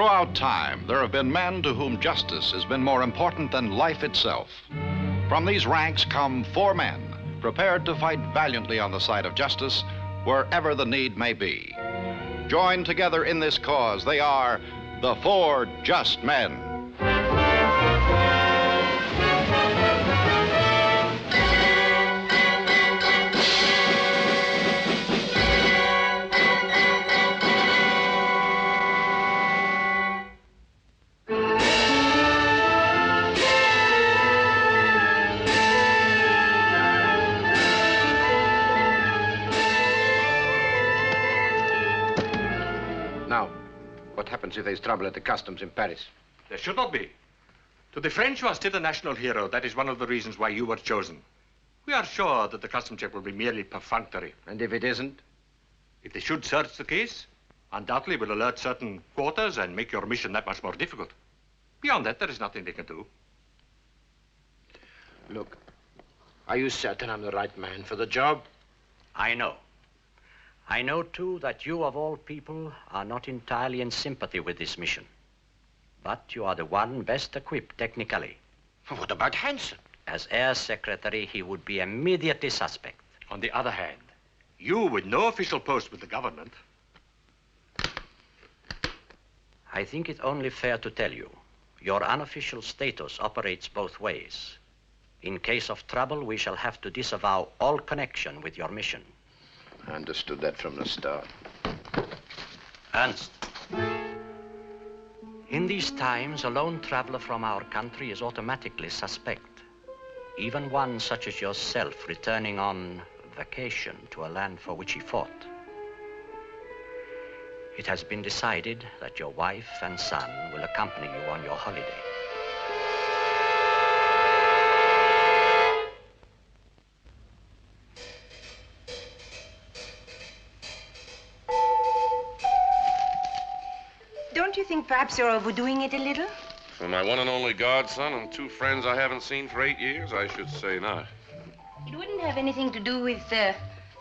Throughout time, there have been men to whom justice has been more important than life itself. From these ranks come 4 men, prepared to fight valiantly on the side of justice wherever the need may be. Joined together in this cause, they are the 4 Just Men. What happens if there's trouble at the customs in Paris? There should not be. To the French, you are still a national hero. That is one of the reasons why you were chosen. We are sure that the custom check will be merely perfunctory. And if it isn't? If they should search the case, undoubtedly will alert certain quarters and make your mission that much more difficult. Beyond that, there is nothing they can do. Look, are you certain I'm the right man for the job? I know. I know, too, that you, of all people, are not entirely in sympathy with this mission. But you are the one best equipped, technically. What about Hansen? As Air Secretary, he would be immediately suspect. On the other hand, you, with no official post with the government... I think it only fair to tell you, your unofficial status operates both ways. In case of trouble, we shall have to disavow all connection with your mission. I understood that from the start. Ernst. In these times, a lone traveler from our country is automatically suspect. Even one such as yourself returning on vacation to a land for which he fought. It has been decided that your wife and son will accompany you on your holiday. Don't you think perhaps you're overdoing it a little? For my one and only godson and 2 friends I haven't seen for 8 years, I should say not. It wouldn't have anything to do with the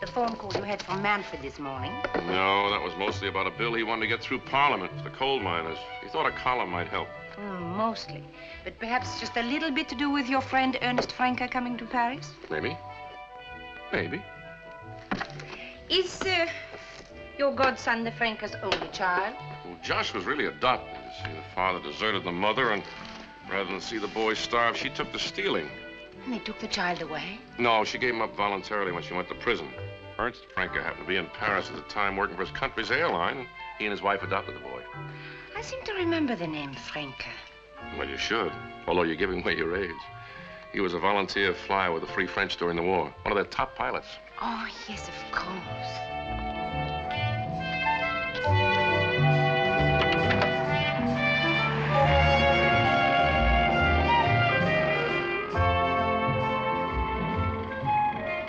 phone call you had from Manfred this morning. No, that was mostly about a bill he wanted to get through Parliament for the coal miners. He thought a column might help. Mostly. But perhaps just a little bit to do with your friend Ernest Franke coming to Paris? Maybe. Maybe. Is your godson the Franke's only child? Well, Josh was really adopted. You see, the father deserted the mother, and rather than see the boy starve, she took to stealing. And they took the child away? No, she gave him up voluntarily when she went to prison. Ernst Franke happened to be in Paris at the time working for his country's airline, and he and his wife adopted the boy. I seem to remember the name Franke. Well, you should, although you're giving away your age. He was a volunteer flyer with the Free French during the war, one of their top pilots. Oh, yes, of course.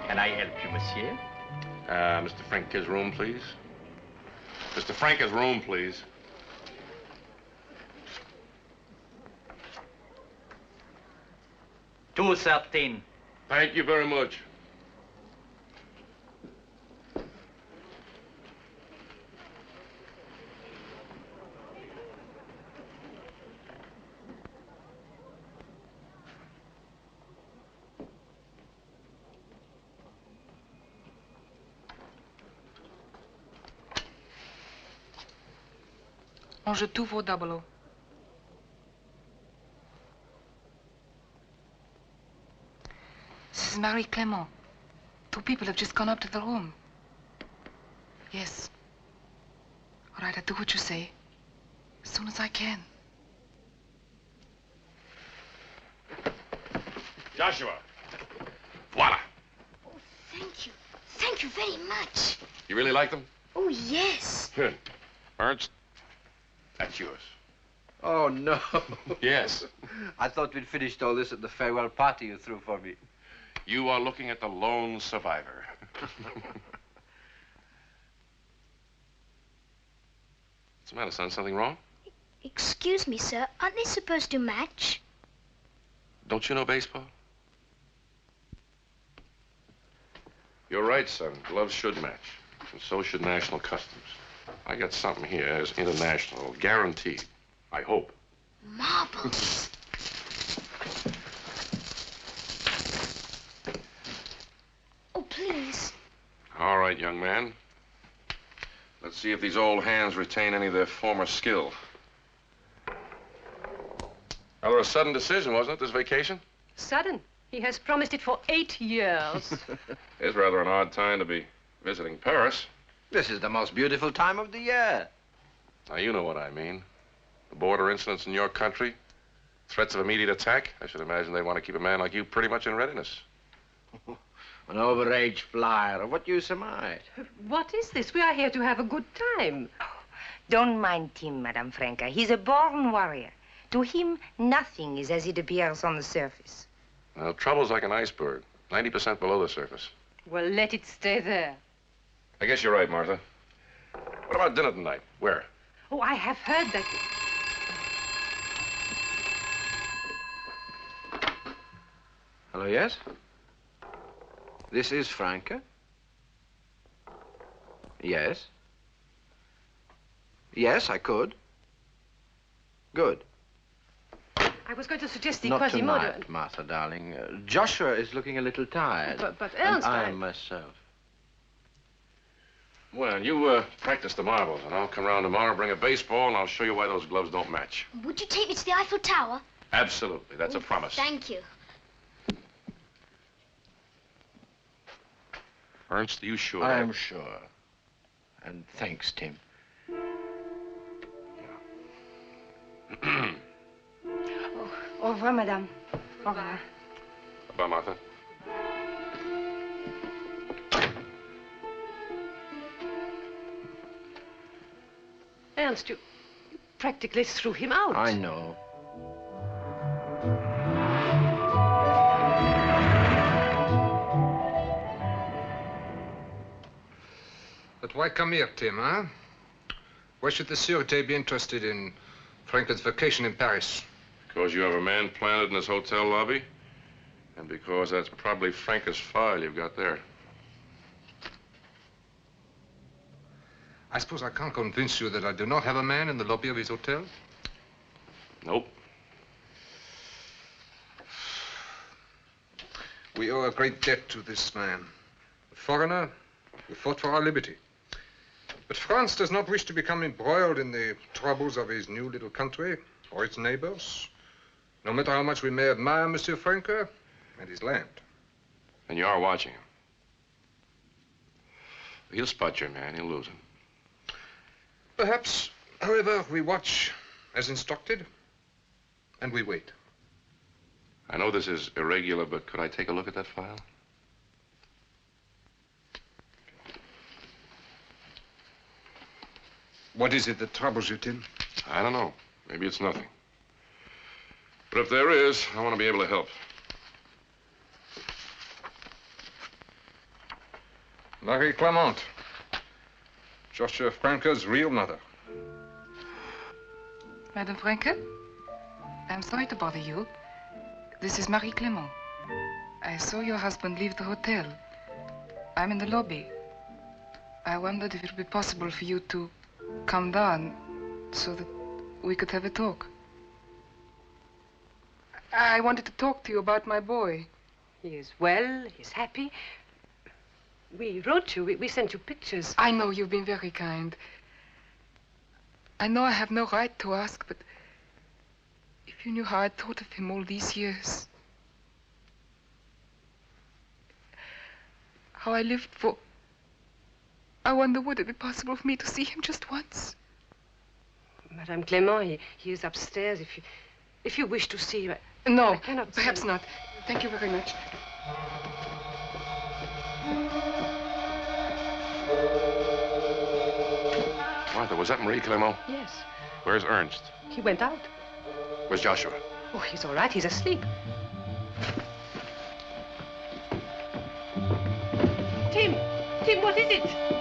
Can I help you, monsieur? Mr. Franke's room, please. Mr. Franke's room, please. $213. Thank you very much. Mange tout vos double. This is Marie Clement. 2 people have just gone up to the room. Yes. All right, I'll do what you say. As soon as I can. Joshua. Voila. Oh, thank you. Thank you very much. You really like them? Oh, yes. Good. Ernst, that's yours. Oh, no. Yes. I thought we'd finished all this at the farewell party you threw for me. You are looking at the lone survivor. What's the matter, son? Something wrong? Excuse me, sir. Aren't they supposed to match? Don't you know baseball? You're right, son. Gloves should match. And so should national customs. I got something here as international, guaranteed. I hope. Marbles. Oh, please. All right, young man. Let's see if these old hands retain any of their former skill. Rather a sudden decision, wasn't it, this vacation? Sudden. He has promised it for 8 years. It's rather an odd time to be visiting Paris. This is the most beautiful time of the year. Now, you know what I mean. The border incidents in your country, threats of immediate attack. I should imagine they want to keep a man like you pretty much in readiness. An overage flyer. Of what use am I? What is this? We are here to have a good time. Don't mind Tim, Madame Franca. He's a born warrior. To him, nothing is as it appears on the surface. Well, trouble's like an iceberg, 90% below the surface. Well, let it stay there. I guess you're right, Martha. What about dinner tonight? Where? Oh, I have heard that. Hello, yes? This is Franca? Yes. Yes, I could. Good. I was going to suggest the Not Quasimodo. tonight, Martha, darling. Joshua is looking a little tired. But and Ernst, I am myself. Well, you practice the marbles, and I'll come around tomorrow, bring a baseball, and I'll show you why those gloves don't match. Would you take me to the Eiffel Tower? Absolutely. That's a promise. Thank you. Ernst, are you sure? I am sure. And thanks, Tim. Au revoir, Madame. Au revoir. Bye, Martha. Ernst, you practically threw him out. I know. But why come here, Tim, huh? Why should the Sûreté be interested in Franca's vacation in Paris? Because you have a man planted in this hotel lobby, and because that's probably Franca's file you've got there. I suppose I can't convince you that I do not have a man in the lobby of his hotel? Nope. We owe a great debt to this man. A foreigner who fought for our liberty. But France does not wish to become embroiled in the troubles of his new little country or its neighbors, no matter how much we may admire Monsieur Franca and his land. And you are watching him. He'll spot your man. He'll lose him. Perhaps, however, we watch as instructed, and we wait. I know this is irregular, but could I take a look at that file? What is it that troubles you, Tim? I don't know. Maybe it's nothing. But if there is, I want to be able to help. Marie Clément, Joshua Franca's real mother. Madame Franca, I'm sorry to bother you. This is Marie Clément. I saw your husband leave the hotel. I'm in the lobby. I wondered if it would be possible for you to come down so that we could have a talk. I wanted to talk to you about my boy. He is well, he's happy. We wrote you, we sent you pictures. I know you've been very kind. I know I have no right to ask, but if you knew how I thought of him all these years, how I lived for, I wonder, would it be possible for me to see him just once? Madame Clément, he is upstairs. If you wish to see him. No, I cannot perhaps send- not. Thank you very much. Martha, was that Marie Clément? Yes, Where's Ernst? he went out. Where's Joshua? Oh, he's all right, he's asleep. Tim, what is it?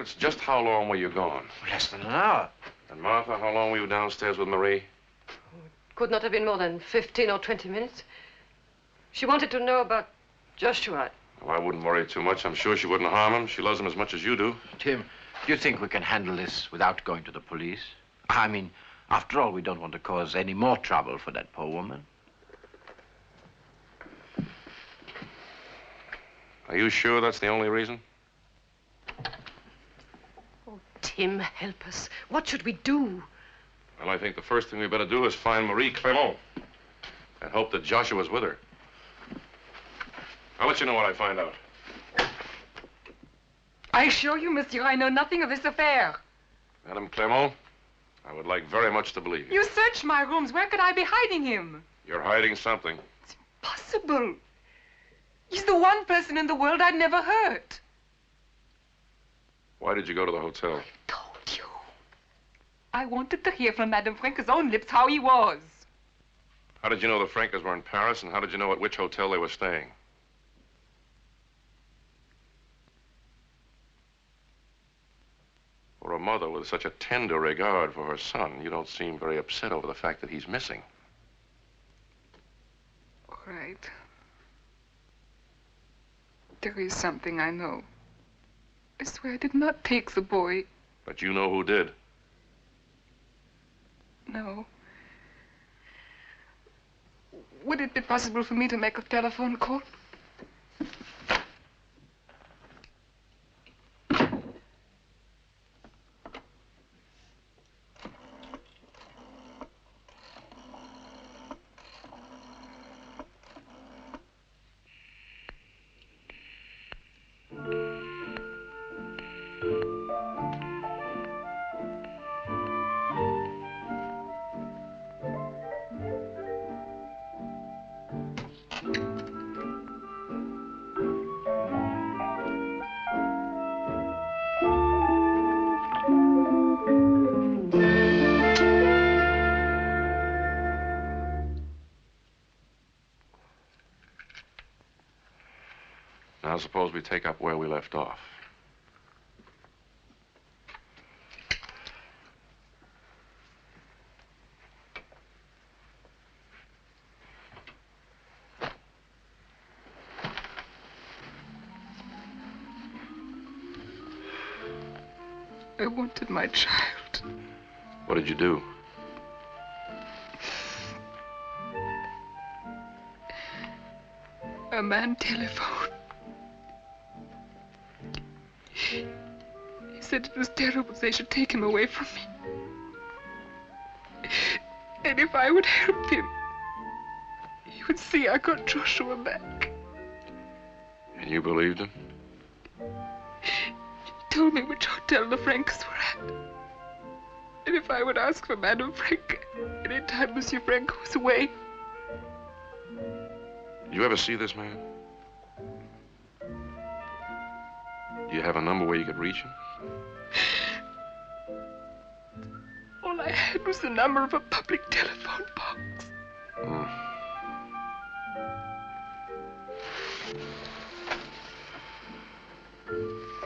Fritz, just how long were you gone? Less than an hour. And Martha, how long were you downstairs with Marie? Could not have been more than 15 or 20 minutes. She wanted to know about Joshua. Well, I wouldn't worry too much. I'm sure she wouldn't harm him. She loves him as much as you do. Tim, do you think we can handle this without going to the police? I mean, after all, we don't want to cause any more trouble for that poor woman. Are you sure that's the only reason? Oh, Tim, help us. What should we do? Well, I think the first thing we better do is find Marie Clement and hope that Joshua's with her. I'll let you know what I find out. I assure you, monsieur, I know nothing of this affair. Madame Clement, I would like very much to believe you. You searched my rooms. Where could I be hiding him? You're hiding something. It's impossible. He's the one person in the world I'd never hurt. Why did you go to the hotel? I told you. I wanted to hear from Madame Franke's own lips how he was. How did you know the Frankers were in Paris, and how did you know at which hotel they were staying? For a mother with such a tender regard for her son, you don't seem very upset over the fact that he's missing. All right. There is something I know. I swear I did not take the boy. But you know who did. No. Would it be possible for me to make a telephone call? Now suppose we take up where we left off. I wanted my child. What did you do? A man telephoned. He said it was terrible they should take him away from me. And if I would help him, he would see I got Joshua back. And you believed him? He told me which hotel the Franks were at. And if I would ask for Madame Frank any time Monsieur Frank was away. Did you ever see this man? Do you have a number where you could reach him? All I had was the number of a public telephone box.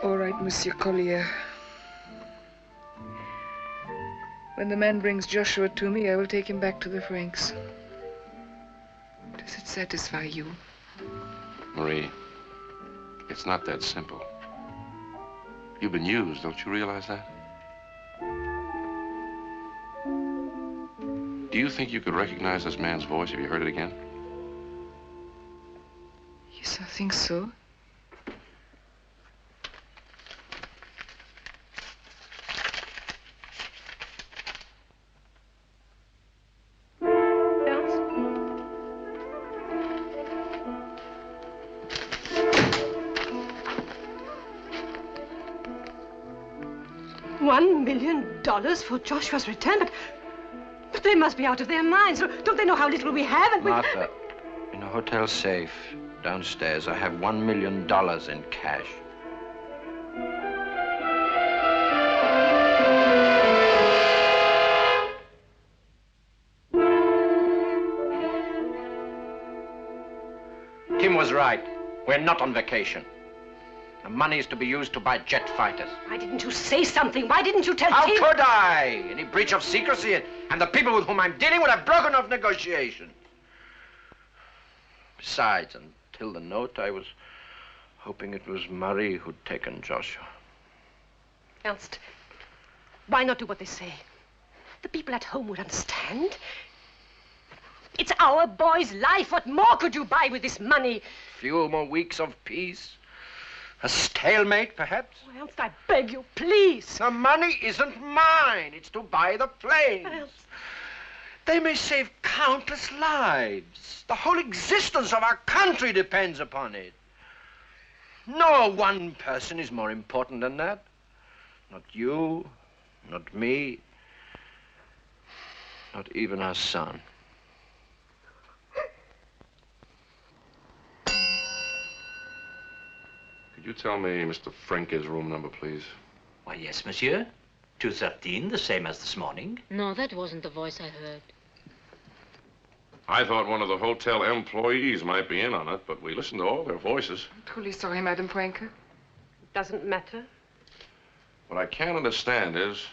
All right, Monsieur Collier. When the man brings Joshua to me, I will take him back to the Franks. Does it satisfy you? Marie, it's not that simple. You've been used, don't you realize that? Do you think you could recognize this man's voice if you heard it again? Yes, I think so. $1 million for Joshua's return, but they must be out of their minds. Don't they know how little we have? And Martha, in a hotel safe downstairs, I have $1 million in cash. Tim was right. We're not on vacation. The money is to be used to buy jet fighters. Why didn't you say something? Why didn't you tell How Tim? could I? Any breach of secrecy, and the people with whom I'm dealing would have broken off negotiation. Besides, until the note, I was hoping it was Marie who'd taken Joshua. Ernst, why not do what they say? The people at home would understand. It's our boy's life. What more could you buy with this money? Few more weeks of peace. A stalemate, perhaps? Oh, Ernst, I beg you, please. The money isn't mine. It's to buy the planes. Ernst. They may save countless lives. The whole existence of our country depends upon it. No one person is more important than that. Not you, not me, not even our son. Could you tell me Mr. Franke's room number, please? Why, yes, monsieur. 213, the same as this morning. No, that wasn't the voice I heard. I thought one of the hotel employees might be in on it, but we listened to all their voices. Truly sorry, Madame Franke. Doesn't matter. What I can't understand is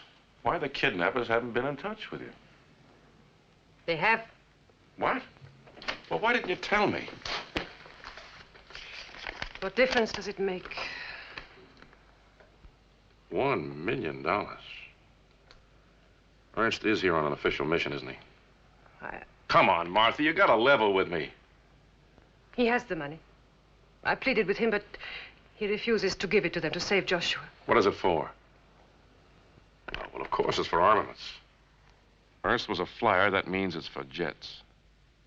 why the kidnappers haven't been in touch with you. They have. What? Well, why didn't you tell me? What difference does it make? $1 million. Ernst is here on an official mission, isn't he? Come on, Martha, you gotta level with me. He has the money. I pleaded with him, but he refuses to give it to them to save Joshua. What is it for? Oh, well, of course it's for armaments. Ernst was a flyer. That means it's for jets.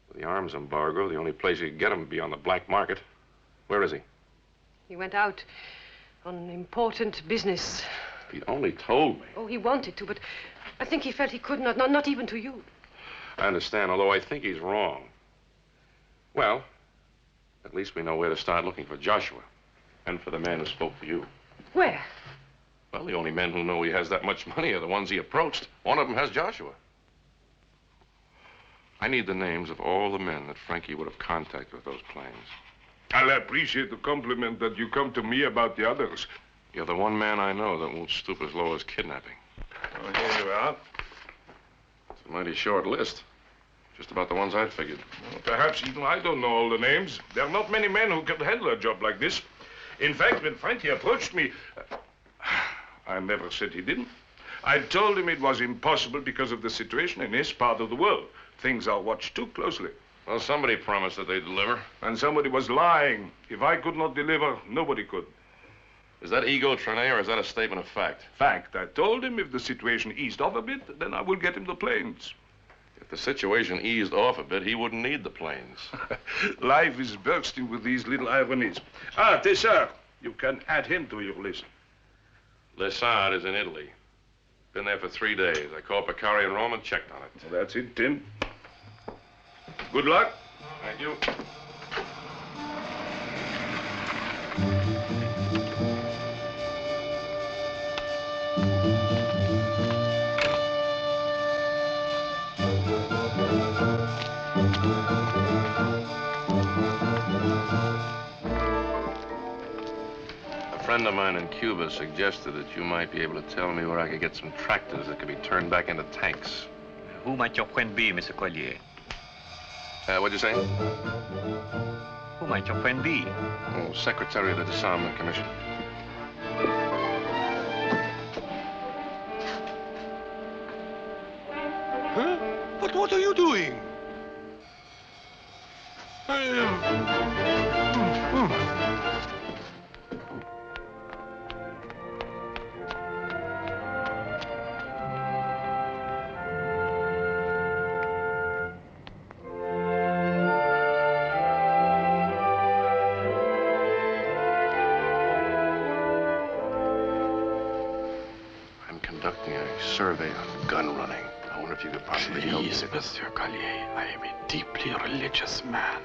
With the arms embargo, the only place you could get them would be on the black market. Where is he? He went out on important business. If he'd only told me. Oh, he wanted to, but I think he felt he could not even to you. I understand, although I think he's wrong. Well, at least we know where to start looking for Joshua. And for the man who spoke for you. Where? Well, the only men who know he has that much money are the ones he approached. One of them has Joshua. I need the names of all the men that Frankie would have contacted with those planes. I'll appreciate the compliment that you come to me about the others. You're the one man I know that won't stoop as low as kidnapping. Oh, here you are. It's a mighty short list. Just about the ones I'd figured. Well, perhaps even I don't know all the names. There are not many men who can handle a job like this. In fact, when Frankie approached me, I never said he didn't. I told him it was impossible because of the situation in his part of the world. Things are watched too closely. Well, somebody promised that they'd deliver. And somebody was lying. If I could not deliver, nobody could. Is that ego, Trenet, or is that a statement of fact? Fact. I told him if the situation eased off a bit, then I will get him the planes. If the situation eased off a bit, he wouldn't need the planes. Life is bursting with these little ironies. Ah, Tessard, you can add him to your list. Lessard is in Italy. Been there for 3 days. I called Peccari in Rome and checked on it. Well, that's it, Tim. Good luck. Thank you. A friend of mine in Cuba suggested that you might be able to tell me where I could get some tractors that could be turned back into tanks. Who might your friend be, Mr. Collier? What'd you say? Who might your friend be? Oh, Secretary of the Disarmament Commission. Huh? But what are you doing? Conducting a survey on gun running. I wonder if you could possibly help me. Please, Monsieur Collier, I am a deeply religious man.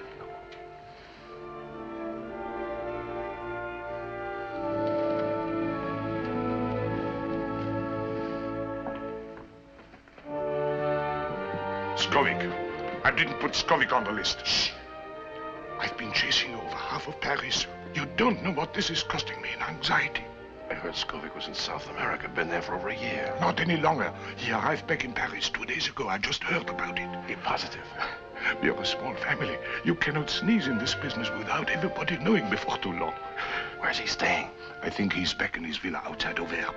Skovik. I didn't put Skovik on the list. Shh. I've been chasing over half of Paris. You don't know what this is costing me in anxiety. I heard Skovic was in South America. Been there for over a year. Not any longer. He arrived back in Paris 2 days ago. I just heard about it. Be positive. We are a small family. You cannot sneeze in this business without everybody knowing before too long. Where's he staying? I think he's back in his villa outside Auvers.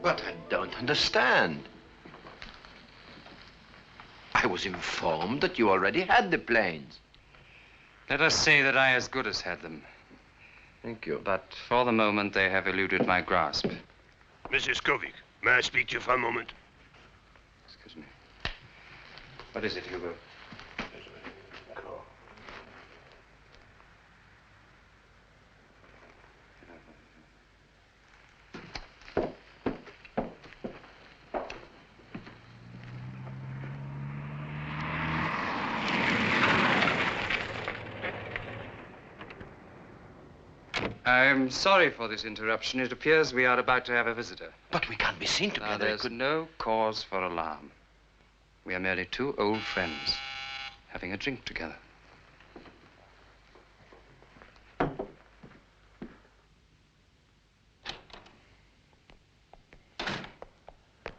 But I don't understand. I was informed that you already had the planes. Let us say that I as good as had them. Thank you. But for the moment, they have eluded my grasp. Mrs. Skovic, may I speak to you for a moment? Excuse me. What is it, Hugo? I'm sorry for this interruption. It appears we are about to have a visitor. But we can't be seen together. There's no cause for alarm. We are merely two old friends having a drink together.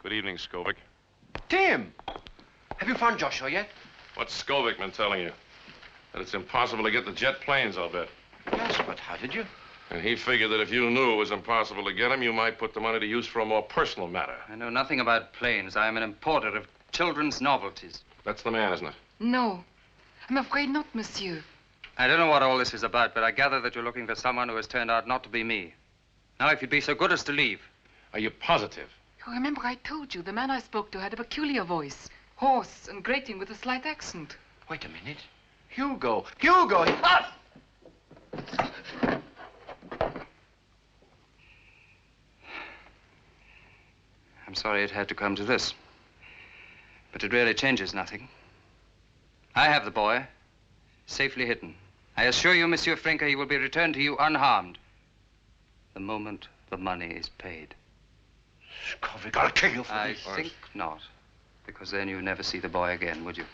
Good evening, Skovic. Tim! Have you found Joshua yet? What's Skovic been telling you? That it's impossible to get the jet planes, I'll bet. Yes, but how did you? And he figured that if you knew it was impossible to get them, you might put the money to use for a more personal matter. I know nothing about planes. I am an importer of children's novelties. That's the man, isn't it? No. I'm afraid not, monsieur. I don't know what all this is about, but I gather that you're looking for someone who has turned out not to be me. Now, if you'd be so good as to leave. Are you positive? You remember I told you the man I spoke to had a peculiar voice. Hoarse and grating with a slight accent. Wait a minute. Hugo! Hugo! Ah! I'm sorry it had to come to this. But it really changes nothing. I have the boy, safely hidden. I assure you, Monsieur Frenka, he will be returned to you unharmed the moment the money is paid. Skovic, I'll kill you for I this. think not, because then you'd never see the boy again, would you?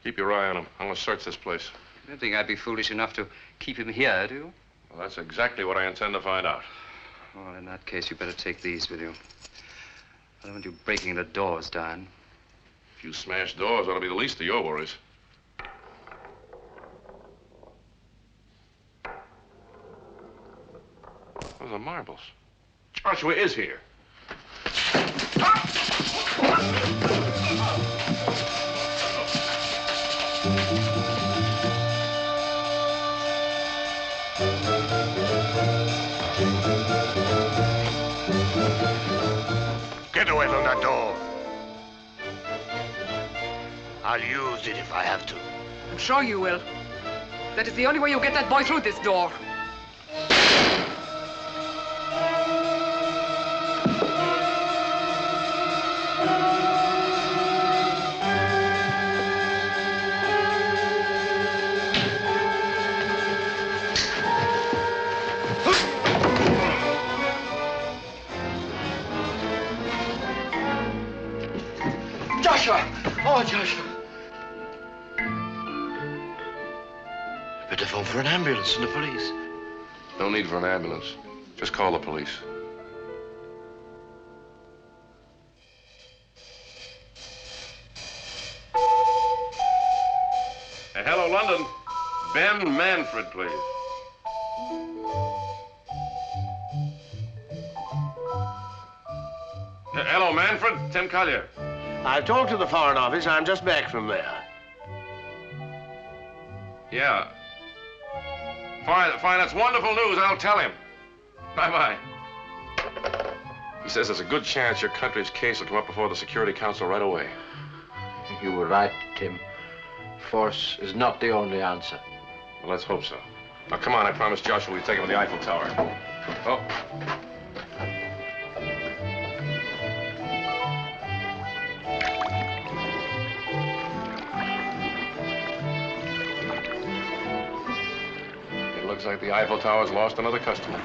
Keep your eye on him. I'm going to search this place. You don't think I'd be foolish enough to keep him here, do you? Well, that's exactly what I intend to find out. Well, in that case, you better take these with you. I don't want you breaking the doors down. If you smash doors, that'll be the least of your worries. Those are marbles. Joshua is here. Get away from that door. I'll use it if I have to. I'm sure you will. That is the only way you'll get that boy through this door. Joshua! Oh, Joshua. Better phone for an ambulance and the police. No need for an ambulance. Just call the police. Hello, London. Ben Manfred, please. Hello, Manfred. Tim Collier. I've talked to the Foreign Office. I'm just back from there. Yeah. Fine, fine. That's wonderful news. I'll tell him. Bye-bye. He says there's a good chance your country's case will come up before the Security Council right away. You were right, Tim. Force is not the only answer. Well, let's hope so. Now, come on. I promised Joshua we'd take him to the Eiffel Tower. Oh. Looks like the Eiffel Tower's lost another customer.